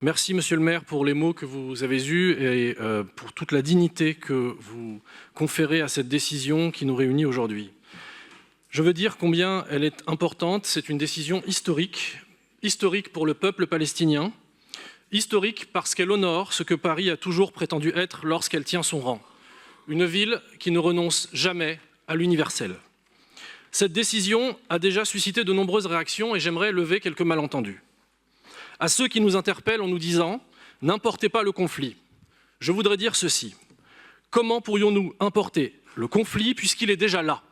Merci, monsieur le maire, pour les mots que vous avez eus et pour toute la dignité que vous conférez à cette décision qui nous réunit aujourd'hui. Je veux dire combien elle est importante. C'est une décision historique pour le peuple palestinien, historique parce qu'elle honore ce que Paris a toujours prétendu être lorsqu'elle tient son rang, une ville qui ne renonce jamais à l'universel. Cette décision a déjà suscité de nombreuses réactions et j'aimerais lever quelques malentendus. À ceux qui nous interpellent en nous disant « n'importez pas le conflit », je voudrais dire ceci. Comment pourrions-nous importer le conflit puisqu'il est déjà là,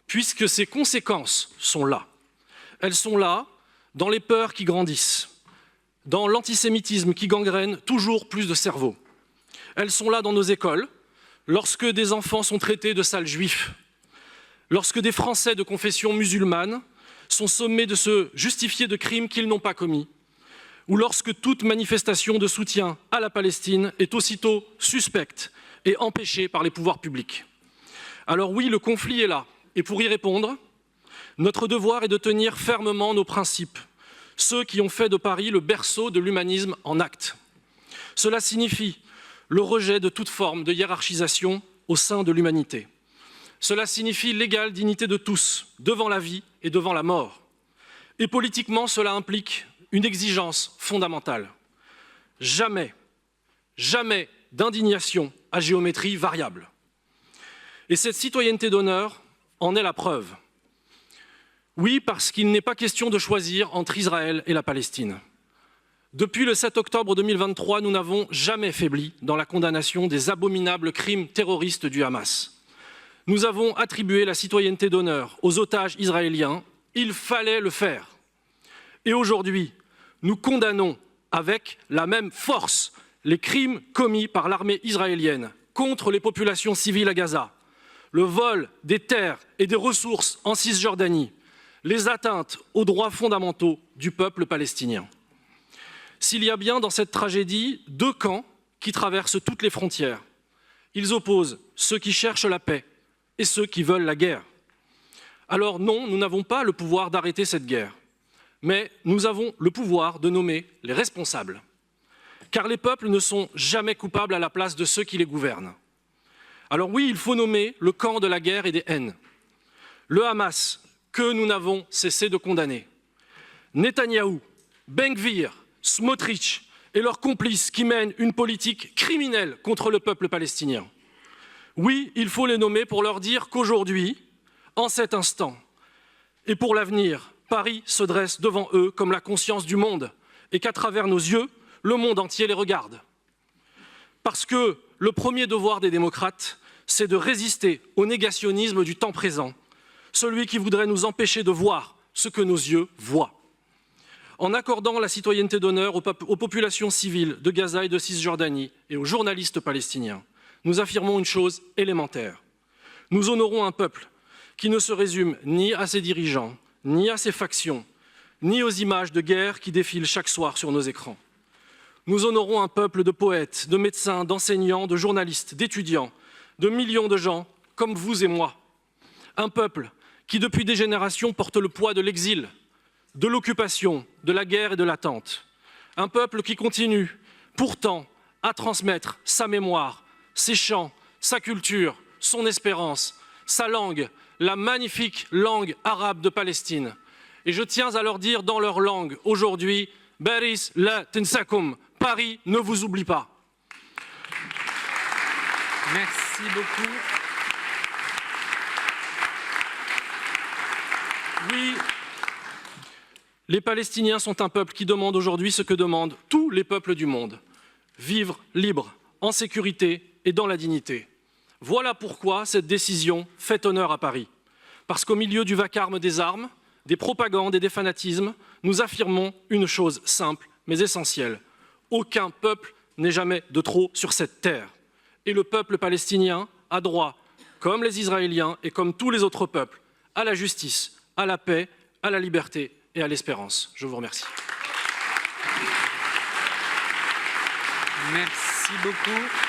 puisque ses conséquences sont là? Elles sont là dans les peurs qui grandissent, dans l'antisémitisme qui gangrène toujours plus de cerveaux. Elles sont là dans nos écoles, lorsque des enfants sont traités de sales juifs, lorsque des Français de confession musulmane sont sommés de se justifier de crimes qu'ils n'ont pas commis, ou lorsque toute manifestation de soutien à la Palestine est aussitôt suspecte et empêchée par les pouvoirs publics. Alors oui, le conflit est là, et pour y répondre, notre devoir est de tenir fermement nos principes, ceux qui ont fait de Paris le berceau de l'humanisme en actes. Cela signifie le rejet de toute forme de hiérarchisation au sein de l'humanité. Cela signifie l'égale dignité de tous, devant la vie et devant la mort. Et politiquement, cela implique une exigence fondamentale. Jamais d'indignation à géométrie variable. Et cette citoyenneté d'honneur en est la preuve. Oui, parce qu'il n'est pas question de choisir entre Israël et la Palestine. Depuis le 7 octobre 2023, nous n'avons jamais faibli dans la condamnation des abominables crimes terroristes du Hamas. Nous avons attribué la citoyenneté d'honneur aux otages israéliens. Il fallait le faire. Et aujourd'hui, nous condamnons avec la même force les crimes commis par l'armée israélienne contre les populations civiles à Gaza, le vol des terres et des ressources en Cisjordanie, les atteintes aux droits fondamentaux du peuple palestinien. S'il y a bien dans cette tragédie deux camps qui traversent toutes les frontières, ils opposent ceux qui cherchent la paix et ceux qui veulent la guerre. Alors non, nous n'avons pas le pouvoir d'arrêter cette guerre. Mais nous avons le pouvoir de nommer les responsables. Car les peuples ne sont jamais coupables à la place de ceux qui les gouvernent. Alors oui, il faut nommer le camp de la guerre et des haines. Le Hamas, que nous n'avons cessé de condamner. Netanyahou, Ben Gvir, Smotrich et leurs complices qui mènent une politique criminelle contre le peuple palestinien. Oui, il faut les nommer pour leur dire qu'aujourd'hui, en cet instant, et pour l'avenir, Paris se dresse devant eux comme la conscience du monde et qu'à travers nos yeux, le monde entier les regarde. Parce que le premier devoir des démocrates, c'est de résister au négationnisme du temps présent, celui qui voudrait nous empêcher de voir ce que nos yeux voient. En accordant la citoyenneté d'honneur aux populations civiles de Gaza et de Cisjordanie et aux journalistes palestiniens, nous affirmons une chose élémentaire. Nous honorons un peuple qui ne se résume ni à ses dirigeants, ni à ses factions, ni aux images de guerre qui défilent chaque soir sur nos écrans. Nous honorons un peuple de poètes, de médecins, d'enseignants, de journalistes, d'étudiants, de millions de gens comme vous et moi. Un peuple qui, depuis des générations, porte le poids de l'exil, de l'occupation, de la guerre et de l'attente. Un peuple qui continue, pourtant, à transmettre sa mémoire, ses chants, sa culture, son espérance, sa langue, la magnifique langue arabe de Palestine. Et je tiens à leur dire dans leur langue aujourd'hui, Baris la Tinsakum, Paris ne vous oublie pas. Merci beaucoup. Oui, les Palestiniens sont un peuple qui demande aujourd'hui ce que demandent tous les peuples du monde. Vivre libre, en sécurité et dans la dignité. Voilà pourquoi cette décision fait honneur à Paris. Parce qu'au milieu du vacarme des armes, des propagandes et des fanatismes, nous affirmons une chose simple mais essentielle. Aucun peuple n'est jamais de trop sur cette terre. Et le peuple palestinien a droit, comme les Israéliens et comme tous les autres peuples, à la justice, à la paix, à la liberté et à l'espérance. Je vous remercie. Merci beaucoup.